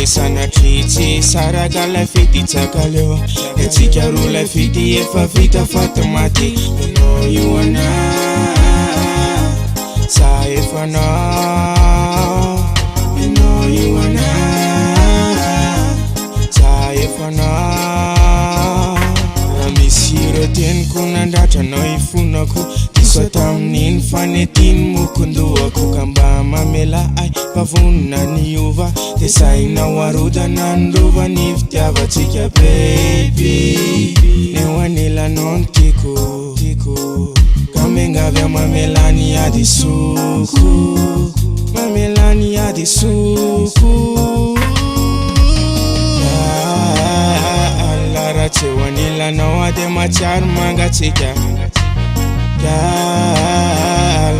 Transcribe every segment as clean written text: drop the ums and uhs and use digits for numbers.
Sanatrici saraka la fiti takaleo etika rula fiti efa vita fatamati no you and I sa efa no no you and I sa efa no misiro ten kunandatra no ifunako sotamnin fanetin mukunduako kamba mamela ay pavuna niuva desaina waruda nandruva niftiavatsika baby newanila non tiko kamengavya mamelani adi suku mamelani adi suku alara chewanila nawade machar mangatsika Gal,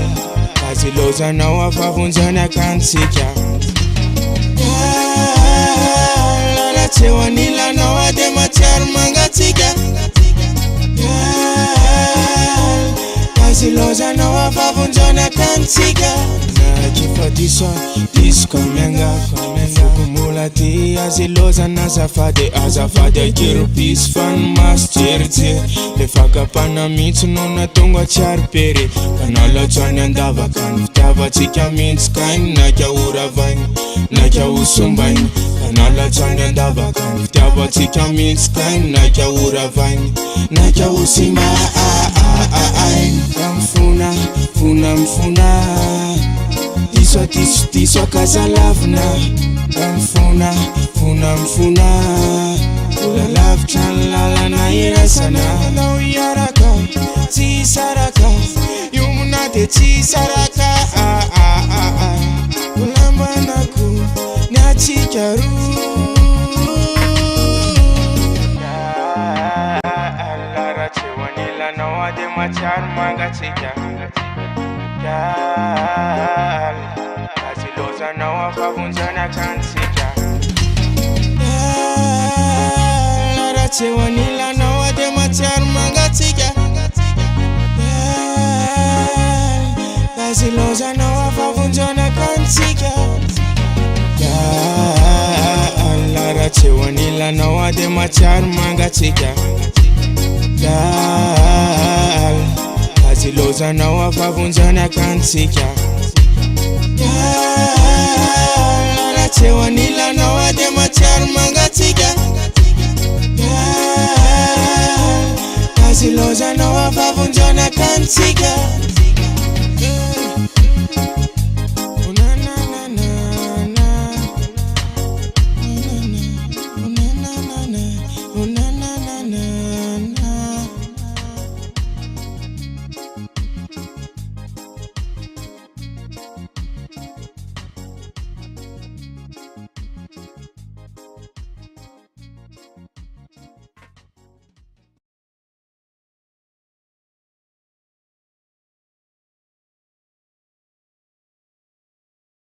kaziloza na wafavunzana kansika Gal, latewa nila na wade matiar mangatika Gal, kaziloza na wafavunzana kansika Na kifa disko menga Fukumula di aziloza na azafade kirupis fan masterti Le faga pana mitsu nuna tunga charpere Kanala chani andava kan Ftava tika mitsu kain na kya uravain Na kya usumbain Kanala chani andava kan Ftava tika mitsu kain na kya uravain Na kya usima Kamfuna, mfuna Tiswa kazalavna Kamfuna, mfuna Ula love chanlala na irasana Na uyaraka, tisaraka Yumunate tisaraka Ula manaku, nyachikaru Alara chewanila na wade machar mangatika Gal, kaziloza na wafavunzana kansika Gal, rachewanila na wade machar mangatika Gal, kaziloza na wafavunzana kansika Gal, rachewanila na wade machar mangatika Gal, kaziloza na wafavunzana kansika Gal, rachewanila na wade machar mangatika Gal, kaziloza na wafavunzana kansika